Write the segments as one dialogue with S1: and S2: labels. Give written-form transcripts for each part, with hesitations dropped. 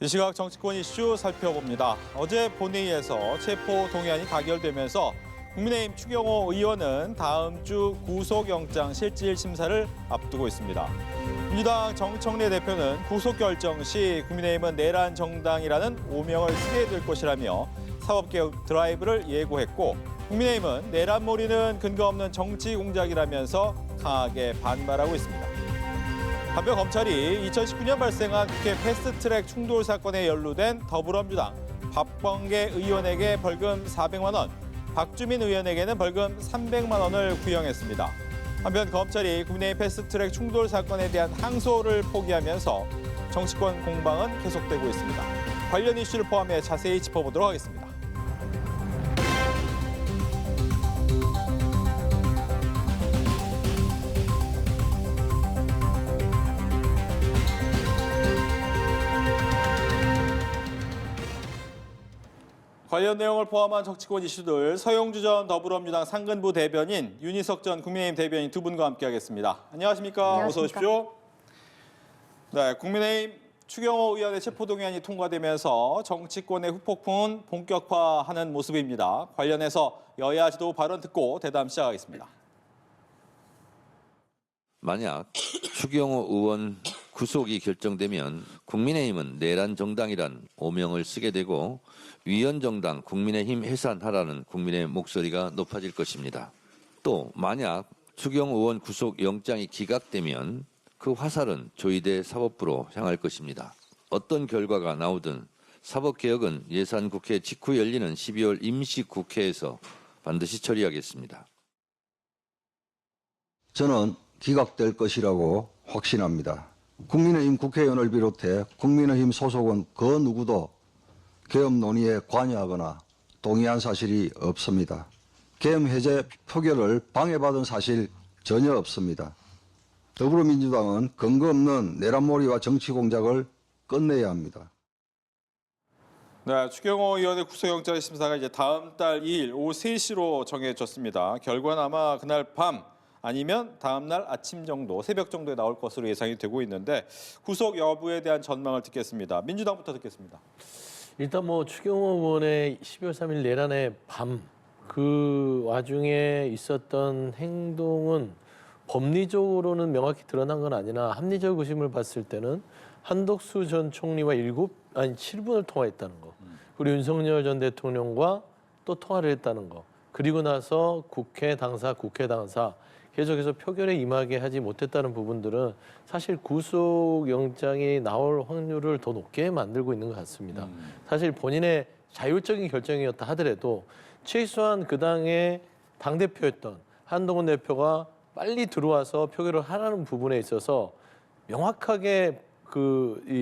S1: 이 시각 정치권 이슈 살펴봅니다. 어제 본회의에서 체포 동의안이 가결되면서 국민의힘 추경호 의원은 다음 주 구속영장 실질 심사를 앞두고 있습니다. 민주당 정청래 대표는 구속 결정 시 국민의힘은 내란 정당이라는 오명을 쓰게 될 것이라며 사법개혁 드라이브를 예고했고, 국민의힘은 내란몰이는 근거 없는 정치 공작이라면서 강하게 반발하고 있습니다. 한편 검찰이 2019년 발생한 국회 패스트트랙 충돌 사건에 연루된 더불어민주당 박범계 의원에게 벌금 400만 원, 박주민 의원에게는 벌금 300만 원을 구형했습니다. 한편 검찰이 국내의 패스트트랙 충돌 사건에 대한 항소를 포기하면서 정치권 공방은 계속되고 있습니다. 관련 이슈를 포함해 자세히 짚어보도록 하겠습니다. 관련 내용을 포함한 정치권 이슈들, 서영주 전 더불어민주당 상근부 대변인, 윤희석 전 국민의힘 대변인 두 분과 함께하겠습니다. 안녕하십니까?
S2: 안녕하십니까?
S1: 어서 오십시오. 네, 국민의힘 추경호 의원의 체포동의안이 통과되면서 정치권의 후폭풍은 본격화하는 모습입니다. 관련해서 여야 지도 발언 듣고 대담 시작하겠습니다.
S3: 만약 추경호 의원 구속이 결정되면 국민의힘은 내란 정당이란 오명을 쓰게 되고 위헌정당 국민의힘 해산하라는 국민의 목소리가 높아질 것입니다. 또 만약 추경호 의원 구속 영장이 기각되면 그 화살은 조희대 사법부로 향할 것입니다. 어떤 결과가 나오든 사법개혁은 예산국회 직후 열리는 12월 임시국회에서 반드시 처리하겠습니다.
S4: 저는 기각될 것이라고 확신합니다. 국민의힘 국회의원을 비롯해 국민의힘 소속은 그 누구도 계엄 논의에 관여하거나 동의한 사실이 없습니다. 계엄 해제 표결을 방해받은 사실 전혀 없습니다. 더불어민주당은 근거 없는 내란몰이와 정치 공작을 끝내야 합니다.
S1: 네, 추경호 의원의 구속영장 심사가 이제 다음 달 2일 오후 3시로 정해졌습니다. 결과는 아마 그날 밤 아니면 다음 날 아침 정도, 새벽 정도에 나올 것으로 예상이 되고 있는데, 구속 여부에 대한 전망을 듣겠습니다. 민주당부터 듣겠습니다.
S5: 일단 추경호 의원의 12월 3일 내란의 밤, 그 와중에 있었던 행동은 법리적으로는 명확히 드러난 건 아니나 합리적 의심을 봤을 때는 한덕수 전 총리와 7분을 통화했다는 거, 그리고 윤석열 전 대통령과 또 통화를 했다는 거, 그리고 나서 국회 당사 계속해서 표결에 임하게 하지 못했다는 부분들은 사실 구속영장이 나올 확률을 더 높게 만들고 있는 것 같습니다. 사실 본인의 자율적인 결정이었다 하더라도 최소한 그 당의 당대표였던 한동훈 대표가 빨리 들어와서 표결을 하라는 부분에 있어서 명확하게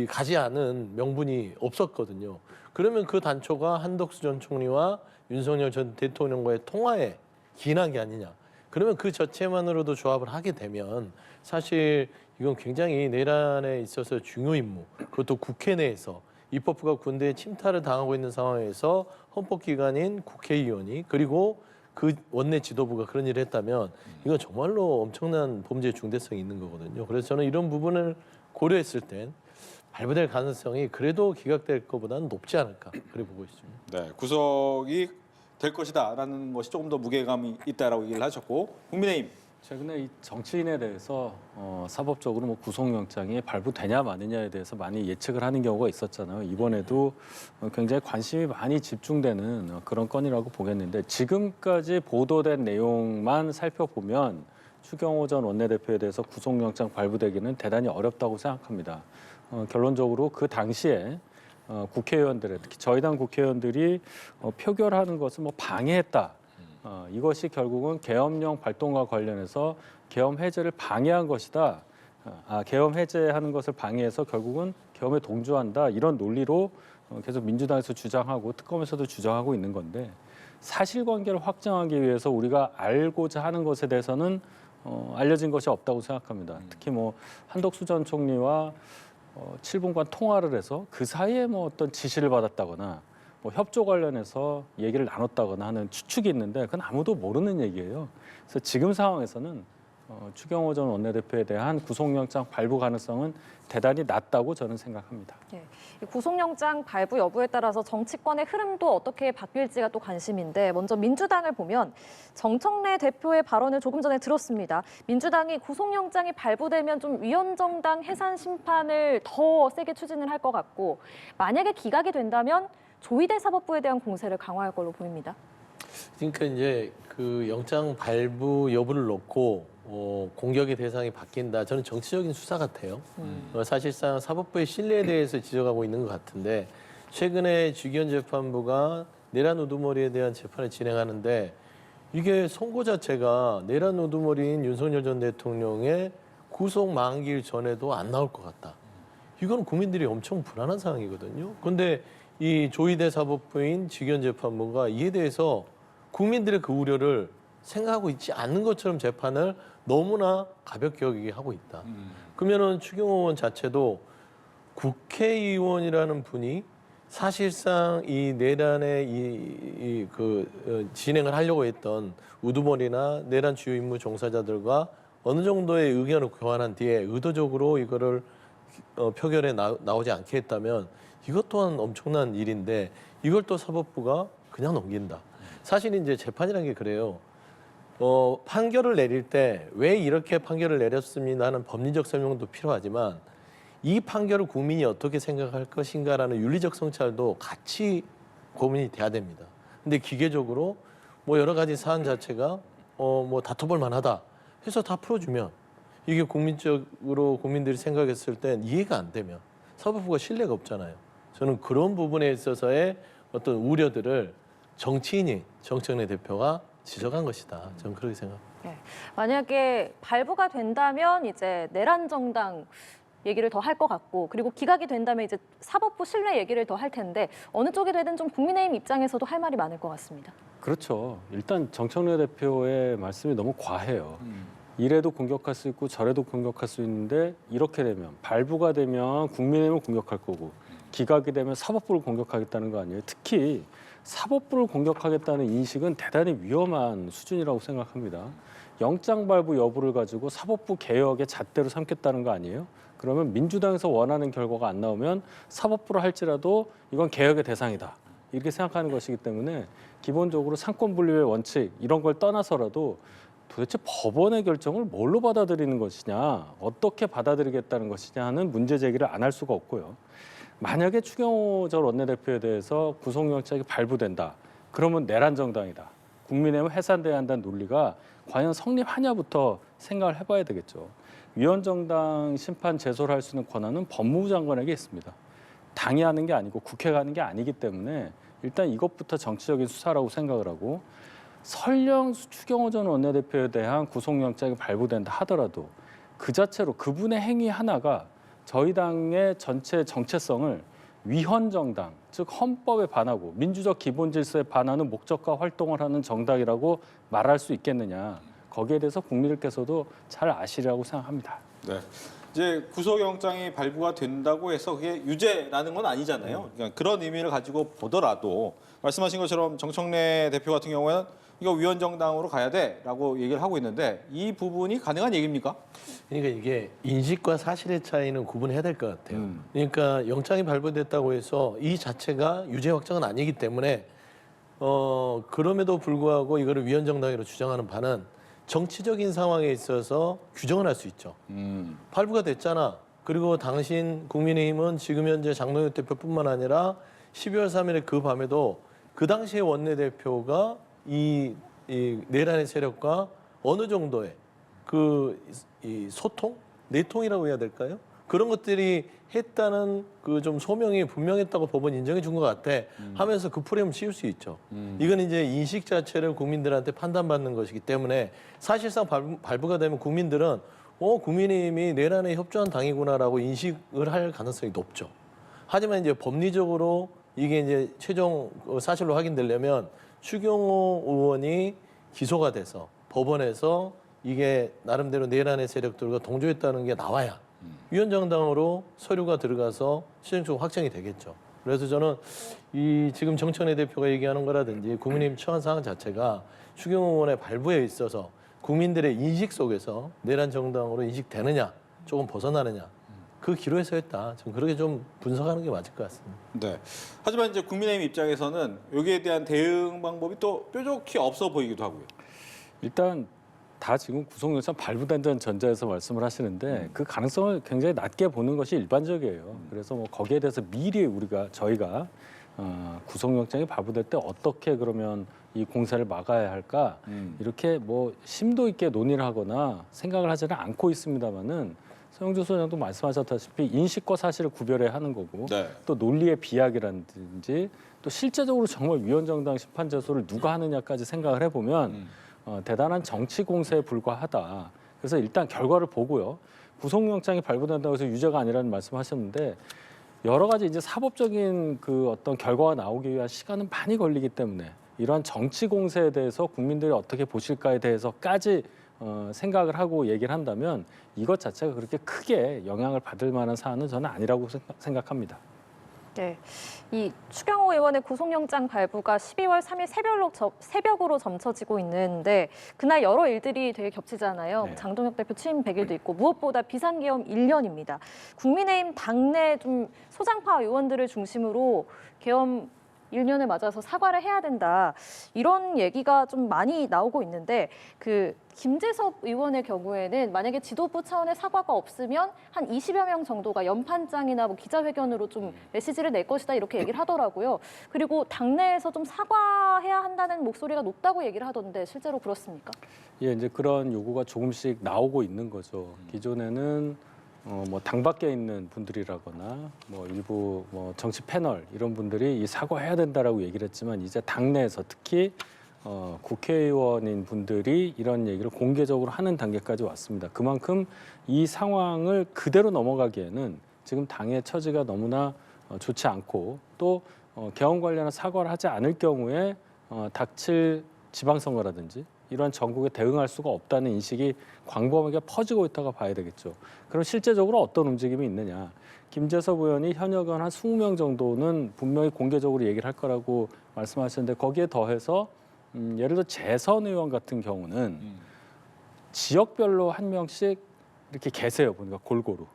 S5: 가지 않은 명분이 없었거든요. 그러면 그 단초가 한덕수 전 총리와 윤석열 전 대통령과의 통화에 기인한 게 아니냐. 그러면 그 자체만으로도 조합을 하게 되면 사실 이건 굉장히 내란에 있어서 중요 임무, 그것도 국회 내에서 입법부가 군대에 침탈을 당하고 있는 상황에서 헌법기관인 국회의원이, 그리고 그 원내 지도부가 그런 일을 했다면 이건 정말로 엄청난 범죄의 중대성이 있는 거거든요. 그래서 저는 이런 부분을 고려했을 땐 발부될 가능성이 그래도 기각될 것보다는 높지 않을까, 그래 보고 있습니다.
S1: 네, 구속이 될 것이다라는 것이 조금 더 무게감이 있다라고 얘기를 하셨고, 국민의힘.
S6: 최근에 이 정치인에 대해서 사법적으로 구속영장이 발부되냐 마느냐에 대해서 많이 예측을 하는 경우가 있었잖아요. 이번에도 굉장히 관심이 많이 집중되는 그런 건이라고 보겠는데, 지금까지 보도된 내용만 살펴보면 추경호 전 원내대표에 대해서 구속영장 발부되기는 대단히 어렵다고 생각합니다. 결론적으로 그 당시에 국회의원들의, 특히 저희 당 국회의원들이 표결하는 것을 방해했다. 이것이 결국은 계엄령 발동과 관련해서 계엄 해제를 방해한 것이다. 계엄 해제하는 것을 방해해서 결국은 계엄에 동조한다. 이런 논리로 계속 민주당에서 주장하고 특검에서도 주장하고 있는 건데, 사실관계를 확정하기 위해서 우리가 알고자 하는 것에 대해서는 알려진 것이 없다고 생각합니다. 특히 한덕수 전 총리와 7분간 통화를 해서 그 사이에 어떤 지시를 받았다거나 협조 관련해서 얘기를 나눴다거나 하는 추측이 있는데, 그건 아무도 모르는 얘기예요. 그래서 지금 상황에서는 추경호 전 원내대표에 대한 구속영장 발부 가능성은 대단히 낮다고 저는 생각합니다.
S2: 네. 이 구속영장 발부 여부에 따라서 정치권의 흐름도 어떻게 바뀔지가 또 관심인데 먼저 민주당을 보면 정청래 대표의 발언을 조금 전에 들었습니다. 민주당이 구속영장이 발부되면 좀 위헌정당 해산 심판을 더 세게 추진을 할 것 같고 만약에 기각이 된다면 조희대 사법부에 대한 공세를 강화할 걸로 보입니다.
S5: 그러니까 이제 그 영장 발부 여부를 놓고 공격의 대상이 바뀐다. 저는 정치적인 수사 같아요. 사실상 사법부의 신뢰에 대해서 지적하고 있는 것 같은데 최근에 주기현 재판부가 내란 우두머리에 대한 재판을 진행하는데 이게 선고 자체가 내란 우두머리인 윤석열 전 대통령의 구속 만기일 전에도 안 나올 것 같다. 이건 국민들이 엄청 불안한 상황이거든요. 그런데 이 조희대 사법부인 주기현 재판부가 이에 대해서 국민들의 그 우려를 생각하고 있지 않는 것처럼 재판을 너무나 가볍게 여기게 하고 있다. 그러면은 추경호 의원 자체도 국회의원이라는 분이 사실상 이 내란의 진행을 하려고 했던 우두머리나 내란 주요 임무 종사자들과 어느 정도의 의견을 교환한 뒤에 의도적으로 이거를 표결에 나오지 않게 했다면 이것 또한 엄청난 일인데 이걸 또 사법부가 그냥 넘긴다. 사실 이제 재판이라는 게 그래요. 판결을 내릴 때 왜 이렇게 판결을 내렸습니다 하는 법리적 설명도 필요하지만 이 판결을 국민이 어떻게 생각할 것인가라는 윤리적 성찰도 같이 고민이 돼야 됩니다. 근데 기계적으로 뭐 여러 가지 사안 자체가 뭐 다퉈볼 만하다 해서 다 풀어주면 이게 국민적으로 국민들이 생각했을 땐 이해가 안 되면 사법부가 신뢰가 없잖아요. 저는 그런 부분에 있어서의 어떤 우려들을 정치인이 정청래 대표가 지적한 것이다. 저는 그렇게 생각합니다.
S2: 네. 만약에 발부가 된다면 이제 내란 정당 얘기를 더 할 것 같고 그리고 기각이 된다면 이제 사법부 신뢰 얘기를 더 할 텐데 어느 쪽이 되든 좀 국민의힘 입장에서도 할 말이 많을 것 같습니다.
S6: 그렇죠. 일단 정청래 대표의 말씀이 너무 과해요. 이래도 공격할 수 있고 저래도 공격할 수 있는데 이렇게 되면 발부가 되면 국민의힘을 공격할 거고 기각이 되면 사법부를 공격하겠다는 거 아니에요. 특히 사법부를 공격하겠다는 인식은 대단히 위험한 수준이라고 생각합니다. 영장 발부 여부를 가지고 사법부 개혁의 잣대로 삼겠다는 거 아니에요? 그러면 민주당에서 원하는 결과가 안 나오면 사법부를 할지라도 이건 개혁의 대상이다. 이렇게 생각하는 것이기 때문에 기본적으로 상권분립의 원칙 이런 걸 떠나서라도 도대체 법원의 결정을 뭘로 받아들이는 것이냐, 어떻게 받아들이겠다는 것이냐 하는 문제 제기를 안 할 수가 없고요. 만약에 추경호 전 원내대표에 대해서 구속영장이 발부된다. 그러면 내란 정당이다. 국민의힘 해산돼야 한다는 논리가 과연 성립하냐부터 생각을 해봐야 되겠죠. 위헌정당 심판 제소를 할 수 있는 권한은 법무부 장관에게 있습니다. 당이 하는 게 아니고 국회가 하는 게 아니기 때문에 일단 이것부터 정치적인 수사라고 생각을 하고 설령 추경호 전 원내대표에 대한 구속영장이 발부된다 하더라도 그 자체로 그분의 행위 하나가 저희 당의 전체 정체성을 위헌정당, 즉 헌법에 반하고 민주적 기본 질서에 반하는 목적과 활동을 하는 정당이라고 말할 수 있겠느냐. 거기에 대해서 국민들께서도 잘 아시리라고 생각합니다.
S1: 네. 이제 구속영장이 발부가 된다고 해서 그게 유죄라는 건 아니잖아요. 그러니까 그런 의미를 가지고 보더라도 말씀하신 것처럼 정청래 대표 같은 경우에는 이거 위헌정당으로 가야 돼라고 얘기를 하고 있는데 이 부분이 가능한 얘기입니까?
S5: 그러니까 이게 인식과 사실의 차이는 구분해야 될 것 같아요. 그러니까 영장이 발부됐다고 해서 이 자체가 유죄 확정은 아니기 때문에 그럼에도 불구하고 이거를 위헌정당으로 주장하는 바는 정치적인 상황에 있어서 규정을 할 수 있죠. 발부가 됐잖아. 그리고 당신 국민의힘은 지금 현재 장동혁 대표뿐만 아니라 12월 3일에 그 밤에도 그 당시의 원내대표가 이 내란의 세력과 어느 정도의 이 소통? 내통이라고 해야 될까요? 그런 것들이 했다는 그 좀 소명이 분명했다고 법원 인정해 준 것 같아 하면서 그 프레임을 씌울 수 있죠. 이건 이제 인식 자체를 국민들한테 판단받는 것이기 때문에 사실상 발부가 되면 국민들은 국민의힘이 내란에 협조한 당이구나라고 인식을 할 가능성이 높죠. 하지만 이제 법리적으로 이게 이제 최종 사실로 확인되려면 추경호 의원이 기소가 돼서 법원에서 이게 나름대로 내란의 세력들과 동조했다는 게 나와야 위헌정당으로 서류가 들어가서 실질적으로 확정이 되겠죠. 그래서 저는 이 지금 정청래 대표가 얘기하는 거라든지 국민의힘 처한 상황 자체가 추경호 의원의 발부에 있어서 국민들의 인식 속에서 내란 정당으로 인식되느냐, 조금 벗어나느냐, 그 기로에 서 있다. 좀 그렇게 좀 분석하는 게 맞을 것 같습니다.
S1: 네. 하지만 이제 국민의힘 입장에서는 여기에 대한 대응 방법이 또 뾰족히 없어 보이기도 하고요.
S6: 일단 다 지금 구속영장 발부된다는 전제에서 말씀을 하시는데 그 가능성을 굉장히 낮게 보는 것이 일반적이에요. 그래서 뭐 거기에 대해서 미리 저희가 구속영장이 발부될 때 어떻게 그러면 이 공세를 막아야 할까 이렇게 뭐 심도 있게 논의를 하거나 생각을 하지는 않고 있습니다만은 서영주 소장도 말씀하셨다시피 인식과 사실을 구별해야 하는 거고
S1: 네.
S6: 또 논리의 비약이라든지 또 실제적으로 정말 위헌정당 심판 제소를 누가 하느냐까지 생각을 해보면 대단한 정치 공세에 불과하다. 그래서 일단 결과를 보고요. 구속영장이 발부된다고 해서 유죄가 아니라는 말씀하셨는데 여러 가지 이제 사법적인 그 어떤 결과가 나오기 위한 시간은 많이 걸리기 때문에 이러한 정치 공세에 대해서 국민들이 어떻게 보실까에 대해서까지 생각을 하고 얘기를 한다면 이것 자체가 그렇게 크게 영향을 받을 만한 사안은 저는 아니라고 생각합니다.
S2: 네, 이 추경호 의원의 구속영장 발부가 12월 3일 새벽으로 점쳐지고 있는데 그날 여러 일들이 되게 겹치잖아요.
S6: 네.
S2: 장동혁 대표 취임 100일도 있고 무엇보다 비상계엄 1년입니다. 국민의힘 당내 좀 소장파 의원들을 중심으로 계엄 1년을 맞아서 사과를 해야 된다. 이런 얘기가 좀 많이 나오고 있는데 그 김재섭 의원의 경우에는 만약에 지도부 차원의 사과가 없으면 한 20여 명 정도가 연판장이나 뭐 기자회견으로 좀 메시지를 낼 것이다 이렇게 얘기를 하더라고요. 그리고 당내에서 좀 사과해야 한다는 목소리가 높다고 얘기를 하던데 실제로 그렇습니까?
S6: 예, 이제 그런 요구가 조금씩 나오고 있는 거죠. 기존에는 뭐 당 밖에 있는 분들이라거나 뭐 일부 뭐 정치 패널 이런 분들이 이 사과해야 된다라고 얘기를 했지만 이제 당내에서 특히 국회의원인 분들이 이런 얘기를 공개적으로 하는 단계까지 왔습니다. 그만큼 이 상황을 그대로 넘어가기에는 지금 당의 처지가 너무나 좋지 않고 또 계엄 관련한 사과를 하지 않을 경우에 닥칠 지방선거라든지 이러한 전국에 대응할 수가 없다는 인식이 광범위하게 퍼지고 있다고 봐야 되겠죠. 그럼 실제적으로 어떤 움직임이 있느냐. 김재섭 의원이 현역 의원 한 20명 정도는 분명히 공개적으로 얘기를 할 거라고 말씀하셨는데 거기에 더해서 예를 들어 재선 의원 같은 경우는 지역별로 한 명씩 이렇게 계세요. 보니까 골고루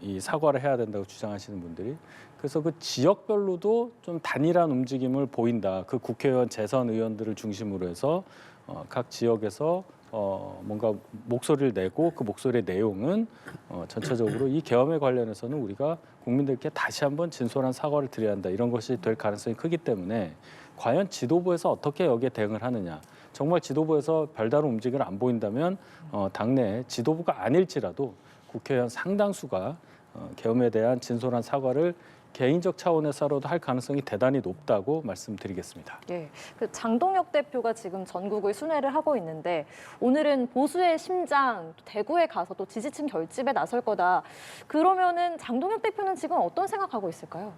S6: 이 사과를 해야 된다고 주장하시는 분들이. 그래서 그 지역별로도 좀 단일한 움직임을 보인다. 그 국회의원 재선 의원들을 중심으로 해서 각 지역에서 뭔가 목소리를 내고 그 목소리의 내용은 전체적으로 이 계엄에 관련해서는 우리가 국민들께 다시 한번 진솔한 사과를 드려야 한다. 이런 것이 될 가능성이 크기 때문에 과연 지도부에서 어떻게 여기에 대응을 하느냐. 정말 지도부에서 별다른 움직임을 안 보인다면 당내 지도부가 아닐지라도 국회의원 상당수가 계엄에 대한 진솔한 사과를 개인적 차원에서라도 할 가능성이 대단히 높다고 말씀드리겠습니다.
S2: 예, 그 장동혁 대표가 지금 전국을 순회를 하고 있는데 오늘은 보수의 심장 대구에 가서 또 지지층 결집에 나설 거다. 그러면은 장동혁 대표는 지금 어떤 생각하고 있을까요?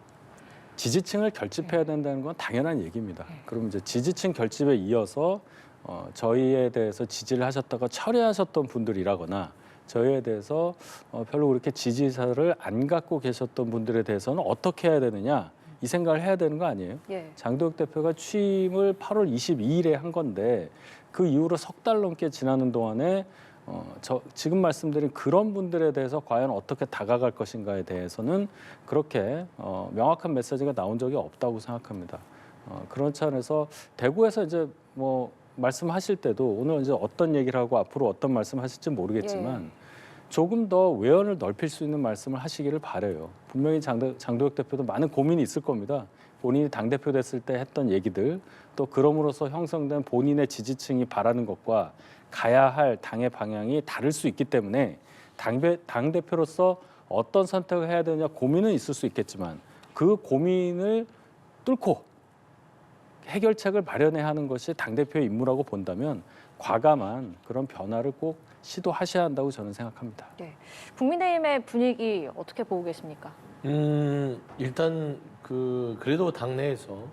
S6: 지지층을 결집해야 된다는 건 당연한 얘기입니다. 그럼 이제 지지층 결집에 이어서 저희에 대해서 지지를 하셨다가 철회하셨던 분들이라거나 저희에 대해서 별로 그렇게 지지사를 안 갖고 계셨던 분들에 대해서는 어떻게 해야 되느냐 이 생각을 해야 되는 거 아니에요?
S2: 예.
S6: 장동혁 대표가 취임을 8월 22일에 한 건데 그 이후로 석 달 넘게 지나는 동안에 지금 말씀드린 그런 분들에 대해서 과연 어떻게 다가갈 것인가에 대해서는 그렇게 명확한 메시지가 나온 적이 없다고 생각합니다. 그런 차원에서 대구에서 이제 뭐 말씀하실 때도 오늘 이제 어떤 얘기를 하고 앞으로 어떤 말씀하실지 모르겠지만 조금 더 외연을 넓힐 수 있는 말씀을 하시기를 바라요. 분명히 장동혁 대표도 많은 고민이 있을 겁니다. 본인이 당대표 됐을 때 했던 얘기들 또 그럼으로써 형성된 본인의 지지층이 바라는 것과 가야 할 당의 방향이 다를 수 있기 때문에 당대표로서 어떤 선택을 해야 되느냐 고민은 있을 수 있겠지만 그 고민을 뚫고 해결책을 마련해야 하는 것이 당대표의 임무라고 본다면 과감한 그런 변화를 꼭 시도하셔야 한다고 저는 생각합니다.
S2: 네. 국민의힘의 분위기 어떻게 보고 계십니까?
S5: 일단 그래도 당내에서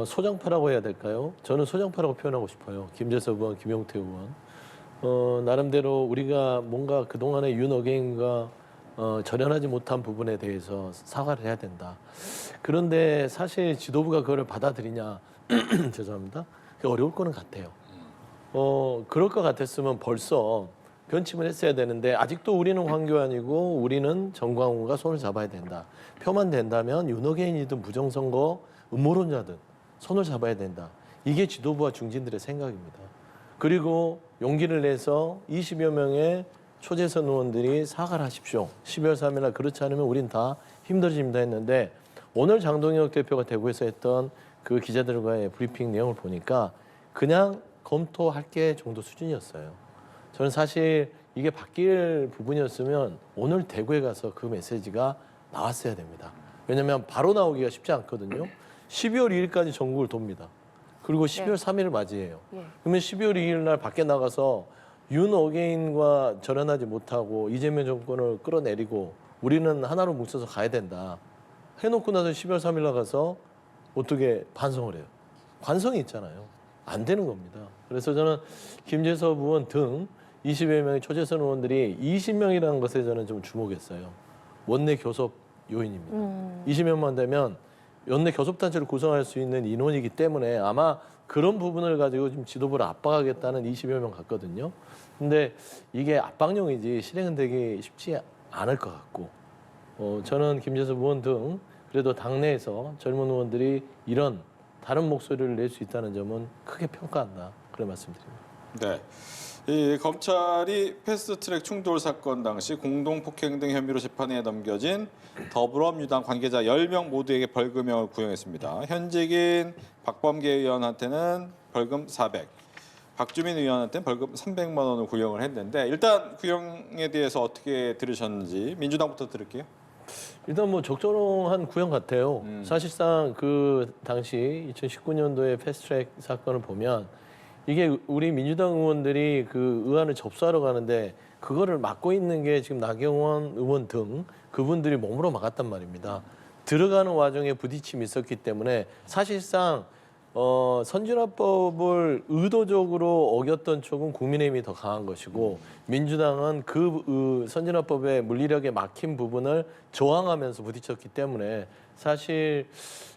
S5: 소장파라고 해야 될까요? 저는 소장파라고 표현하고 싶어요. 김재섭 의원, 김용태 의원. 나름대로 우리가 뭔가 그동안의 윤어게인과 절연하지 못한 부분에 대해서 사과를 해야 된다. 그런데 사실 지도부가 그걸 받아들이냐 죄송합니다. 어려울 거는 같아요. 그럴 것 같았으면 벌써 변칙을 했어야 되는데 아직도 우리는 황교안이고 우리는 정광훈과 손을 잡아야 된다. 표만 된다면 윤호개인이든 부정선거 음모론자든 손을 잡아야 된다. 이게 지도부와 중진들의 생각입니다. 그리고 용기를 내서 20여 명의 초재선 의원들이 사과를 하십시오. 12월 3일 날 그렇지 않으면 우린 다 힘들어집니다 했는데 오늘 장동혁 대표가 대구에서 했던 그 기자들과의 브리핑 내용을 보니까 그냥 검토할게 정도 수준이었어요. 저는 사실 이게 바뀔 부분이었으면 오늘 대구에 가서 그 메시지가 나왔어야 됩니다. 왜냐하면 바로 나오기가 쉽지 않거든요. 12월 2일까지 전국을 돕니다. 그리고 12월 3일을 맞이해요. 그러면 12월 2일 날 밖에 나가서 윤 어게인과 절연하지 못하고 이재명 정권을 끌어내리고 우리는 하나로 뭉쳐서 가야 된다. 해놓고 나서 12월 3일 나가서 어떻게 반성을 해요. 관성이 있잖아요. 안 되는 겁니다. 그래서 저는 김재섭 의원 등 20여 명의 초재선 의원들이 20명이라는 것에 저는 좀 주목했어요. 원내 교섭 요인입니다. 20명만 되면 원내 교섭단체를 구성할 수 있는 인원이기 때문에 아마 그런 부분을 가지고 지금 지도부를 압박하겠다는 20여 명 같거든요. 근데 이게 압박용이지 실행은 되기 쉽지 않을 것 같고 저는 김재섭 의원 등 그래도 당내에서 젊은 의원들이 이런 다른 목소리를 낼 수 있다는 점은 크게 평가한다. 그런 말씀드립니다.
S1: 네. 이 검찰이 패스트트랙 충돌 사건 당시 공동폭행 등 혐의로 재판에 넘겨진 더불어민주당 관계자 10명 모두에게 벌금형을 구형했습니다. 현직인 박범계 의원한테는 벌금 400, 박주민 의원한테는 벌금 300만 원을 구형을 했는데 일단 구형에 대해서 어떻게 들으셨는지 민주당부터 들을게요.
S5: 일단 뭐 적절한 구형 같아요. 사실상 그 당시 2019년도에 패스트트랙 사건을 보면 이게 우리 민주당 의원들이 그 의안을 접수하러 가는데 그거를 막고 있는 게 지금 나경원 의원 등 그분들이 몸으로 막았단 말입니다. 들어가는 와중에 부딪힘이 있었기 때문에 사실상 선진화법을 의도적으로 어겼던 쪽은 국민의힘이 더 강한 것이고 민주당은 그 선진화법의 물리력에 막힌 부분을 저항하면서 부딪혔기 때문에 사실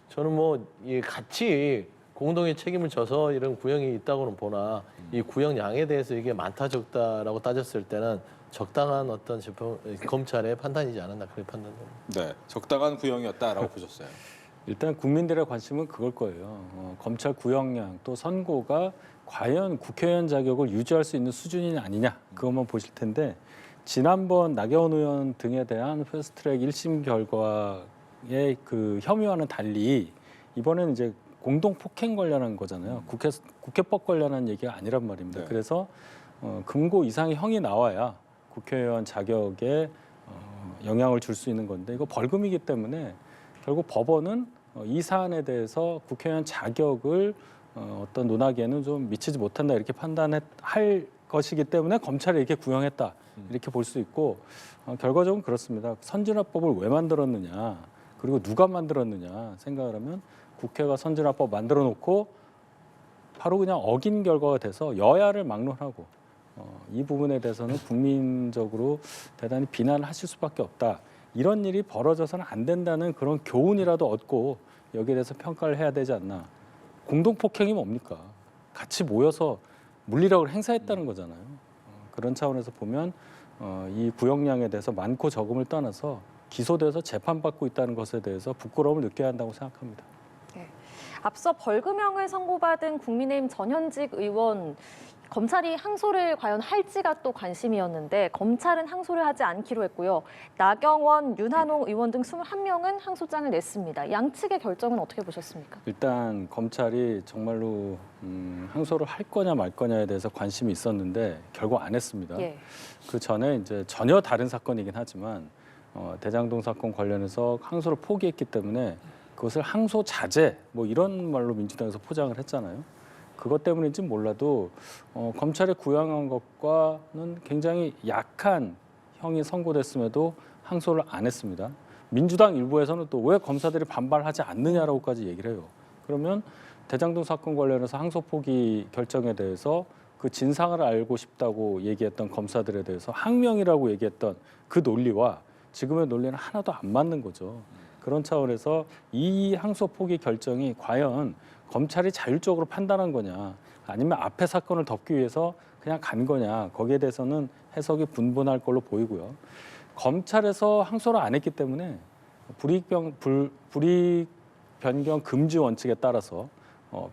S5: 저는 뭐 같이 공동의 책임을 져서 이런 구형이 있다고는 보나 이 구형량에 대해서 이게 많다 적다라고 따졌을 때는 적당한 어떤 검찰의 판단이지 않았나 그렇게 판단됩니다.
S1: 네, 적당한 구형이었다라고 보셨어요.
S6: 일단 국민들의 관심은 그걸 거예요. 검찰 구형량 또 선고가 과연 국회의원 자격을 유지할 수 있는 수준이냐 아니냐 그것만 보실 텐데 지난번 나경원 의원 등에 대한 패스트트랙 1심 결과의 그 혐의와는 달리 이번에는 이제 공동 폭행 관련한 거잖아요. 국회법 관련한 얘기가 아니란 말입니다.
S1: 네.
S6: 그래서 금고 이상의 형이 나와야 국회의원 자격에 영향을 줄 수 있는 건데 이거 벌금이기 때문에 결국 법원은 이 사안에 대해서 국회의원 자격을 어떤 논하기에는 좀 미치지 못한다 이렇게 판단할 것이기 때문에 검찰이 이렇게 구형했다 이렇게 볼 수 있고 결과적으로 그렇습니다. 선진화법을 왜 만들었느냐 그리고 누가 만들었느냐 생각을 하면 국회가 선진화법 만들어 놓고 바로 그냥 어긴 결과가 돼서 여야를 막론하고 이 부분에 대해서는 국민적으로 대단히 비난을 하실 수밖에 없다. 이런 일이 벌어져서는 안 된다는 그런 교훈이라도 얻고 여기에 대해서 평가를 해야 되지 않나. 공동폭행이 뭡니까? 같이 모여서 물리력을 행사했다는 거잖아요. 그런 차원에서 보면 이 구형량에 대해서 많고 적음을 떠나서 기소돼서 재판받고 있다는 것에 대해서 부끄러움을 느껴야 한다고 생각합니다.
S2: 앞서 벌금형을 선고받은 국민의힘 전현직 의원 검찰이 항소를 과연 할지가 또 관심이었는데 검찰은 항소를 하지 않기로 했고요. 나경원, 윤한홍 의원 등 21명은 항소장을 냈습니다. 양측의 결정은 어떻게 보셨습니까?
S6: 일단 검찰이 정말로 항소를 할 거냐 말 거냐에 대해서 관심이 있었는데 결국 안 했습니다.
S2: 예.
S6: 그 전에 이제 전혀 다른 사건이긴 하지만 대장동 사건 관련해서 항소를 포기했기 때문에 그것을 항소 자제 뭐 이런 말로 민주당에서 포장을 했잖아요. 그것 때문인지 몰라도 검찰에 구형한 것과는 굉장히 약한 형이 선고됐음에도 항소를 안 했습니다. 민주당 일부에서는 또 왜 검사들이 반발하지 않느냐라고까지 얘기를 해요. 그러면 대장동 사건 관련해서 항소 포기 결정에 대해서 그 진상을 알고 싶다고 얘기했던 검사들에 대해서 항명이라고 얘기했던 그 논리와 지금의 논리는 하나도 안 맞는 거죠. 그런 차원에서 이 항소 포기 결정이 과연 검찰이 자율적으로 판단한 거냐. 아니면 앞에 사건을 덮기 위해서 그냥 간 거냐, 거기에 대해서는 해석이 분분할 걸로 보이고요. 검찰에서 항소를 안 했기 때문에 불이익 변경 금지 원칙에 따라서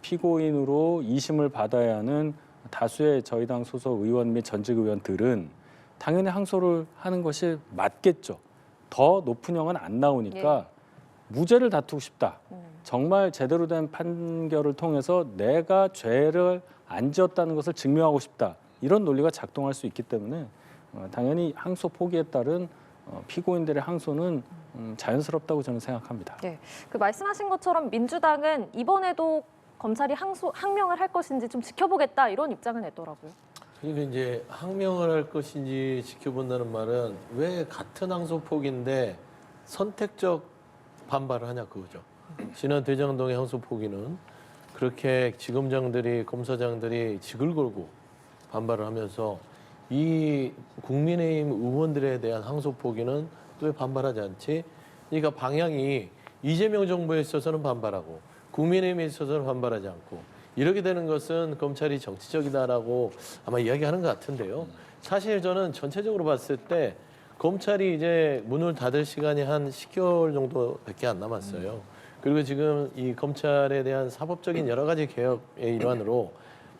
S6: 피고인으로 2심을 받아야 하는 다수의 저희 당 소속 의원 및 전직 의원들은 당연히 항소를 하는 것이 맞겠죠. 더 높은 형은 안 나오니까 무죄를 다투고 싶다. 정말 제대로 된 판결을 통해서 내가 죄를 안 지었다는 것을 증명하고 싶다. 이런 논리가 작동할 수 있기 때문에 당연히 항소 포기에 따른 피고인들의 항소는 자연스럽다고 저는 생각합니다.
S2: 네, 그 말씀하신 것처럼 민주당은 이번에도 검찰이 항명을 할 것인지 좀 지켜보겠다 이런 입장을 냈더라고요.
S5: 그러니까 이제 항명을 할 것인지 지켜본다는 말은 왜 같은 항소폭인데 선택적 반발을 하냐 그거죠. 지난 대장동의 항소폭위는 그렇게 지검장들이 검사장들이 직을 걸고 반발을 하면서 이 국민의힘 의원들에 대한 항소폭위는 또 왜 반발하지 않지? 그러니까 방향이 이재명 정부에 있어서는 반발하고 국민의힘에 있어서는 반발하지 않고 이렇게 되는 것은 검찰이 정치적이다라고 아마 이야기하는 것 같은데요. 사실 저는 전체적으로 봤을 때 검찰이 이제 문을 닫을 시간이 한 10개월 정도밖에 안 남았어요. 그리고 지금 이 검찰에 대한 사법적인 여러 가지 개혁의 일환으로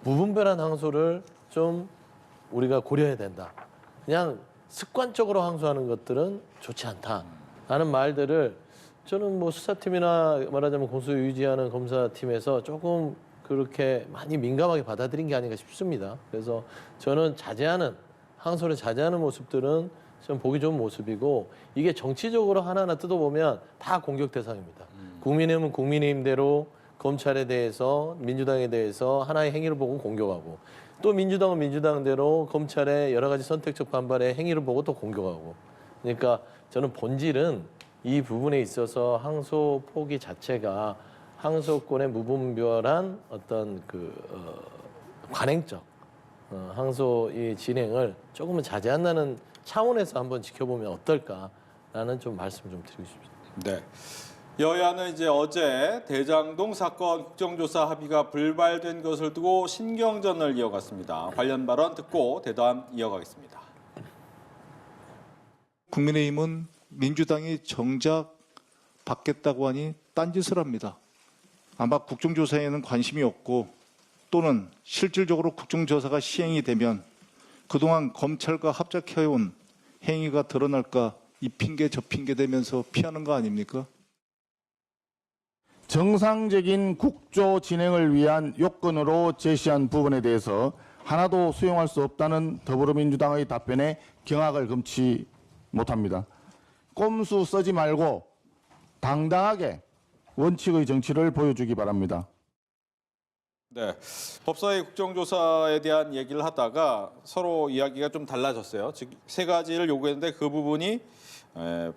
S5: 무분별한 항소를 좀 우리가 고려해야 된다. 그냥 습관적으로 항소하는 것들은 좋지 않다라는 말들을 저는 뭐 수사팀이나 말하자면 공소 유지하는 검사팀에서 조금 그렇게 많이 민감하게 받아들인 게 아닌가 싶습니다. 그래서 저는 항소를 자제하는 모습들은 좀 보기 좋은 모습이고 이게 정치적으로 하나하나 뜯어보면 다 공격 대상입니다. 국민의힘은 국민의힘대로 검찰에 대해서 민주당에 대해서 하나의 행위를 보고 공격하고 또 민주당은 민주당대로 검찰의 여러 가지 선택적 반발의 행위를 보고 또 공격하고 그러니까 저는 본질은 이 부분에 있어서 항소 포기 자체가 항소권의 무분별한 어떤 관행적 항소의 진행을 조금은 자제한다는 차원에서 한번 지켜보면 어떨까라는 좀 말씀 좀 드리고 싶습니다.
S1: 네. 여야는 이제 어제 대장동 사건 국정조사 합의가 불발된 것을 두고 신경전을 이어갔습니다. 관련 발언 듣고 대담 이어가겠습니다.
S7: 국민의힘은 민주당이 정작 받겠다고 하니 딴짓을 합니다. 아마 국정조사에는 관심이 없고 또는 실질적으로 국정조사가 시행이 되면 그동안 검찰과 합작해온 행위가 드러날까 이 핑계 저 핑계 대면서 피하는 거 아닙니까?
S8: 정상적인 국조 진행을 위한 요건으로 제시한 부분에 대해서 하나도 수용할 수 없다는 더불어민주당의 답변에 경악을 금치 못합니다. 꼼수 쓰지 말고 당당하게 원칙의 정치를 보여주기 바랍니다.
S1: 네, 법사위 국정조사에 대한 얘기를 하다가 서로 이야기가 좀 달라졌어요. 즉 세 가지를 요구했는데 그 부분이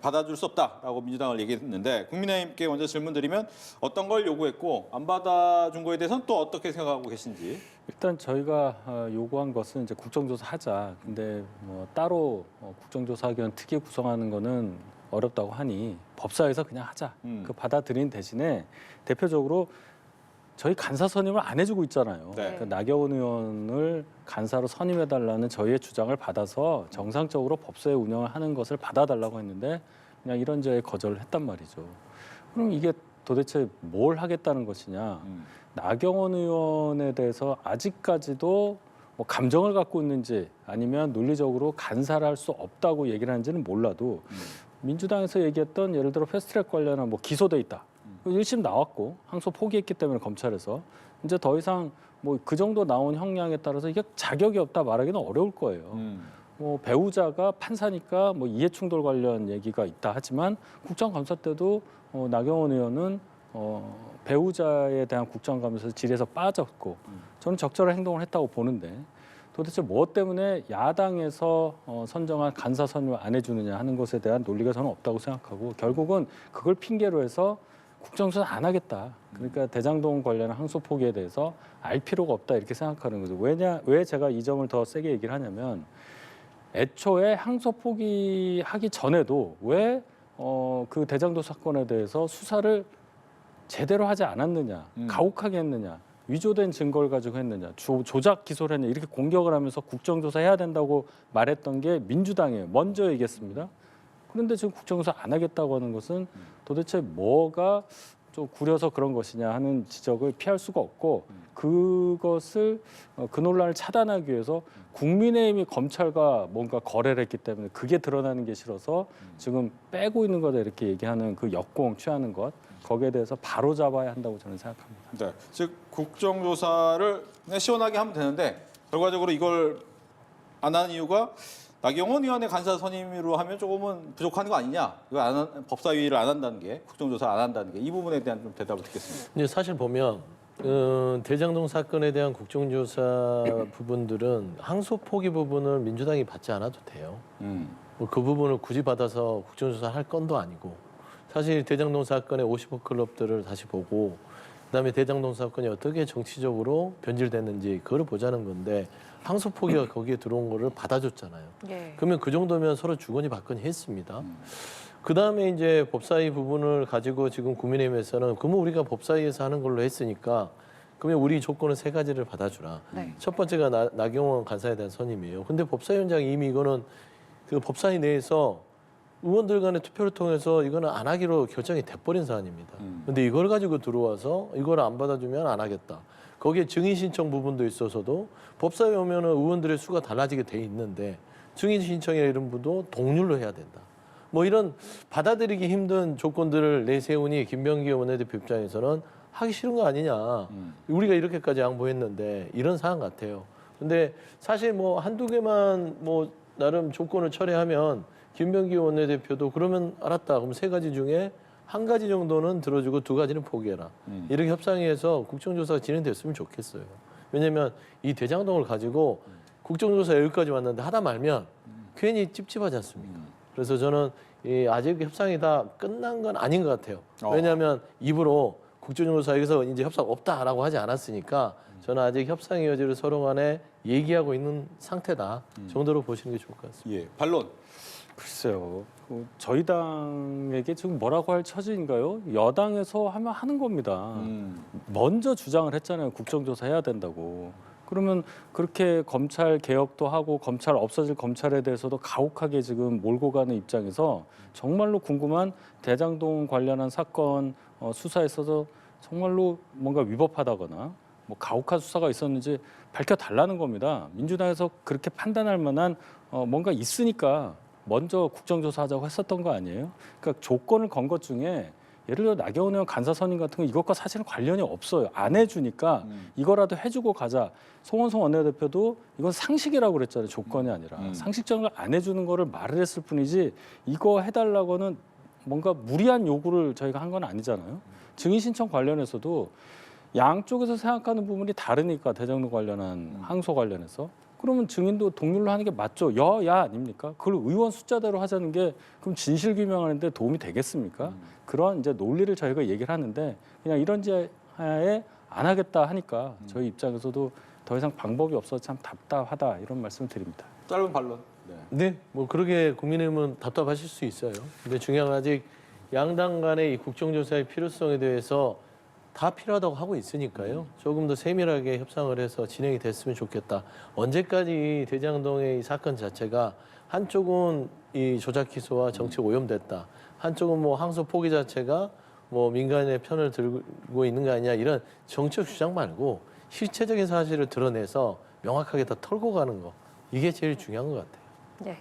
S1: 받아줄 수 없다라고 민주당을 얘기했는데 국민의힘께 먼저 질문드리면 어떤 걸 요구했고 안 받아준 거에 대해서는 또 어떻게 생각하고 계신지.
S6: 일단 저희가 요구한 것은 이제 국정조사 하자. 근데 뭐 따로 국정조사위원 특위 구성하는 거는 어렵다고 하니 법사위에서 그냥 하자. 그 받아들인 대신에 대표적으로 저희 간사 선임을 안 해주고 있잖아요.
S1: 네.
S6: 그 나경원 의원을 간사로 선임해달라는 저희의 주장을 받아서 정상적으로 법사위 운영을 하는 것을 받아달라고 했는데 그냥 이런저런 거절을 했단 말이죠. 그럼 이게 도대체 뭘 하겠다는 것이냐. 나경원 의원에 대해서 아직까지도 뭐 감정을 갖고 있는지 아니면 논리적으로 간사를 할 수 없다고 얘기를 하는지는 몰라도 민주당에서 얘기했던 예를 들어 패스트트랙 관련한 뭐 기소돼 있다. 1심 나왔고 항소 포기했기 때문에 검찰에서 이제 더 이상 뭐 그 정도 나온 형량에 따라서 이게 자격이 없다 말하기는 어려울 거예요. 뭐 배우자가 판사니까 뭐 이해충돌 관련 얘기가 있다 하지만 국정감사 때도 나경원 의원은 배우자에 대한 국정감사에서 질에서 빠졌고 저는 적절한 행동을 했다고 보는데 도대체 뭐 때문에 야당에서 선정한 간사 선임을 안 해주느냐 하는 것에 대한 논리가 저는 없다고 생각하고 결국은 그걸 핑계로 해서 국정조사 안 하겠다. 그러니까 대장동 관련한 항소 포기에 대해서 알 필요가 없다 이렇게 생각하는 거죠. 왜 제가 이 점을 더 세게 얘기를 하냐면 애초에 항소 포기하기 전에도 왜 그 대장동 사건에 대해서 수사를 제대로 하지 않았느냐, 가혹하게 했느냐. 위조된 증거를 가지고 했느냐, 조작 기소를 했느냐 이렇게 공격을 하면서 국정조사 해야 된다고 말했던 게 민주당이에요. 먼저 얘기했습니다. 그런데 지금 국정조사 안 하겠다고 하는 것은 도대체 뭐가 좀 구려서 그런 것이냐 하는 지적을 피할 수가 없고 그것을 그 논란을 차단하기 위해서 국민의힘이 검찰과 뭔가 거래를 했기 때문에 그게 드러나는 게 싫어서 지금 빼고 있는 거다 이렇게 얘기하는 그 역공 취하는 것 거기에 대해서 바로 잡아야 한다고 저는 생각합니다.
S1: 네, 즉 국정조사를 그냥 시원하게 하면 되는데 결과적으로 이걸 안 하는 이유가 나경원 의원의 간사 선임으로 하면 조금은 부족한 거 아니냐? 이거 법사위를 안 한다는 게 국정조사 안 한다는 게 이 부분에 대한 좀 대답을 듣겠습니다.
S5: 근데 사실 보면 대장동 사건에 대한 국정조사 부분들은 항소 포기 부분을 민주당이 받지 않아도 돼요. 뭐그 부분을 굳이 받아서 국정조사 할 건도 아니고 사실 대장동 사건의 50호 클럽들을 다시 보고 그다음에 대장동 사건이 어떻게 정치적으로 변질됐는지 그걸 보자는 건데 항소 포기가 거기에 들어온 거를 받아줬잖아요.
S2: 예.
S5: 그러면 그 정도면 서로 주거니 받거니 했습니다. 그다음에 이제 법사위 부분을 가지고 지금 국민의힘에서는 그러면 우리가 법사위에서 하는 걸로 했으니까 그러면 우리 조건은 세 가지를 받아주라.
S2: 네.
S5: 첫 번째가 나경원 간사에 대한 선임이에요. 근데 법사위원장이 이미 이거는 그 법사위 내에서 의원들 간의 투표를 통해서 이거는 안 하기로 결정이 돼버린 사안입니다. 근데 이걸 가지고 들어와서 이걸 안 받아주면 안 하겠다. 거기에 증인 신청 부분도 있어서도 법사위 오면은 의원들의 수가 달라지게 돼 있는데 증인 신청이나 이런 부분도 동률로 해야 된다. 뭐 이런 받아들이기 힘든 조건들을 내세우니 김병기 원내대표 입장에서는 하기 싫은 거 아니냐. 우리가 이렇게까지 양보했는데 이런 상황 같아요. 근데 사실 뭐 한두 개만 뭐 나름 조건을 철회하면 김병기 원내대표도 그러면 알았다. 그럼 세 가지 중에 한 가지 정도는 들어주고 두 가지는 포기해라. 이렇게 협상해서 국정조사가 진행됐으면 좋겠어요. 왜냐하면 이 대장동을 가지고 국정조사 여기까지 왔는데 하다 말면 괜히 찝찝하지 않습니까? 그래서 저는 아직 협상이 다 끝난 건 아닌 것 같아요. 왜냐하면 입으로 국정조사 여기서 이제 협상 없다라고 하지 않았으니까 저는 아직 협상의 여지를 서로 간에 얘기하고 있는 상태다 정도로 보시는 게 좋을 것 같습니다.
S1: 예, 반론.
S6: 글쎄요. 저희 당에게 지금 뭐라고 할 처지인가요? 여당에서 하면 하는 겁니다. 먼저 주장을 했잖아요. 국정조사 해야 된다고. 그러면 그렇게 검찰 개혁도 하고 검찰 없어질 검찰에 대해서도 가혹하게 지금 몰고 가는 입장에서 정말로 궁금한 대장동 관련한 사건 수사에 있어서 정말로 뭔가 위법하다거나 뭐 가혹한 수사가 있었는지 밝혀달라는 겁니다. 민주당에서 그렇게 판단할 만한 뭔가 있으니까 먼저 국정조사하자고 했었던 거 아니에요? 그러니까 조건을 건 것 중에 예를 들어 나경원 의원 간사 선임 같은 거 이것과 사실은 관련이 없어요. 안 해주니까 이거라도 해주고 가자. 송원송 원내대표도 이건 상식이라고 그랬잖아요. 조건이 아니라. 상식적으로 안 해주는 거를 말을 했을 뿐이지 이거 해달라고는 뭔가 무리한 요구를 저희가 한 건 아니잖아요. 증인 신청 관련해서도 양쪽에서 생각하는 부분이 다르니까 대장동 관련한 항소 관련해서. 그러면 증인도 동률로 하는 게 맞죠. 여야 아닙니까? 그걸 의원 숫자대로 하자는 게 그럼 진실 규명하는 데 도움이 되겠습니까? 그런 이제 논리를 저희가 얘기를 하는데 그냥 이런 하에 안 하겠다 하니까 저희 입장에서도 더 이상 방법이 없어서 참 답답하다 이런 말씀을 드립니다.
S1: 짧은 반론.
S5: 네, 뭐 그렇게 국민의힘은 답답하실 수 있어요. 근데 중요한 건 아직 양당 간의 이 국정조사의 필요성에 대해서 다 필요하다고 하고 있으니까요. 조금 더 세밀하게 협상을 해서 진행이 됐으면 좋겠다. 언제까지 대장동의 이 사건 자체가 한쪽은 이 조작 기소와 정책 오염됐다. 한쪽은 뭐 항소 포기 자체가 뭐 민간의 편을 들고 있는 거 아니냐 이런 정책 주장 말고 실체적인 사실을 드러내서 명확하게 다 털고 가는 거. 이게 제일 중요한 것 같아요.
S2: 네,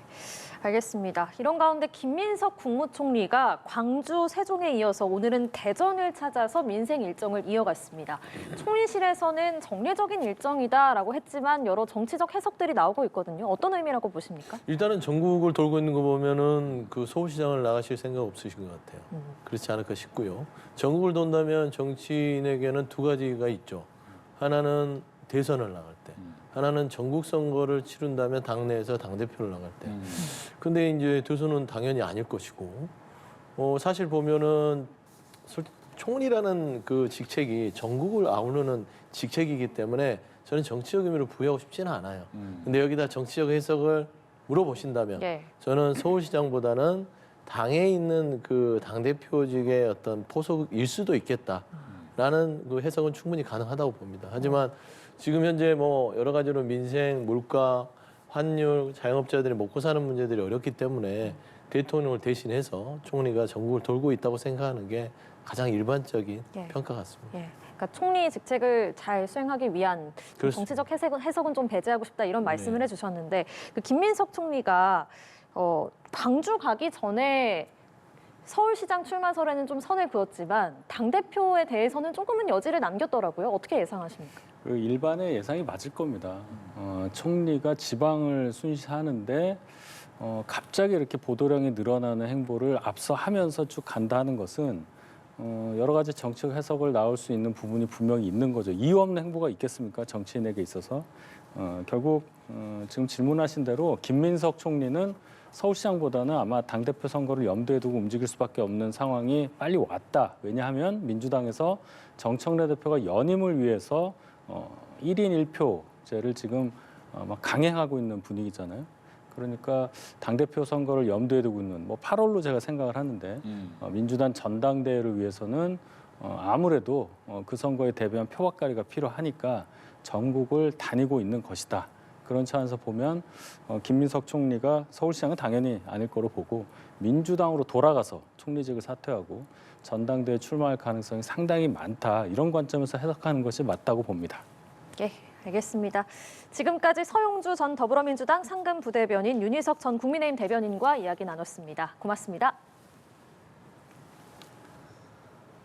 S2: 알겠습니다. 이런 가운데 김민석 국무총리가 광주, 세종에 이어서 오늘은 대전을 찾아서 민생 일정을 이어갔습니다. 총리실에서는 정례적인 일정이다라고 했지만 여러 정치적 해석들이 나오고 있거든요. 어떤 의미라고 보십니까?
S5: 일단은 전국을 돌고 있는 거 보면은 그 서울시장을 나가실 생각 없으신 것 같아요. 그렇지 않을까 싶고요. 전국을 돈다면 정치인에게는 두 가지가 있죠. 하나는 대선을 나갈 때. 하나는 전국 선거를 치른다면 당내에서 당대표를 나갈 때. 근데 이제 대선은 당연히 아닐 것이고, 사실 보면은 총리라는 그 직책이 전국을 아우르는 직책이기 때문에 저는 정치적 의미를 부여하고 싶지는 않아요. 근데 여기다 정치적 해석을 물어보신다면
S2: 네.
S5: 저는 서울시장보다는 당에 있는 그 당대표직의 어떤 포석일 수도 있겠다. 라는 그 해석은 충분히 가능하다고 봅니다. 하지만 지금 현재 뭐 여러 가지로 민생, 물가, 환율, 자영업자들이 먹고 사는 문제들이 어렵기 때문에 대통령을 대신해서 총리가 전국을 돌고 있다고 생각하는 게 가장 일반적인
S2: 예.
S5: 평가 같습니다.
S2: 예. 그러니까 총리 직책을 잘 수행하기 위한 좀
S5: 그렇습니다.
S2: 정치적 해석은 좀 배제하고 싶다 이런 말씀을
S5: 네.
S2: 해주셨는데 그 김민석 총리가 광주 가기 전에 서울시장 출마설에는 좀 선을 그었지만 당대표에 대해서는 조금은 여지를 남겼더라고요. 어떻게 예상하십니까?
S6: 그 일반의 예상이 맞을 겁니다. 총리가 지방을 순시하는데 갑자기 이렇게 보도량이 늘어나는 행보를 앞서 하면서 쭉 간다 하는 것은 여러 가지 정책 해석을 나올 수 있는 부분이 분명히 있는 거죠. 이유 없는 행보가 있겠습니까? 정치인에게 있어서. 결국 지금 질문하신 대로 김민석 총리는 서울시장보다는 아마 당대표 선거를 염두에 두고 움직일 수밖에 없는 상황이 빨리 왔다. 왜냐하면 민주당에서 정청래 대표가 연임을 위해서 1인 1표제를 지금 막 강행하고 있는 분위기잖아요. 그러니까 당대표 선거를 염두에 두고 있는 8월로 제가 생각을 하는데 민주당 전당대회를 위해서는 아무래도 그 선거에 대비한 표박가리가 필요하니까 전국을 다니고 있는 것이다. 그런 차원에서 보면 김민석 총리가 서울시장은 당연히 아닐 거로 보고 민주당으로 돌아가서 총리직을 사퇴하고 전당대회 출마할 가능성이 상당히 많다. 이런 관점에서 해석하는 것이 맞다고 봅니다.
S2: 예, 알겠습니다. 지금까지 서용주 전 더불어민주당 상근 부대변인, 윤희석 전 국민의힘 대변인과 이야기 나눴습니다. 고맙습니다.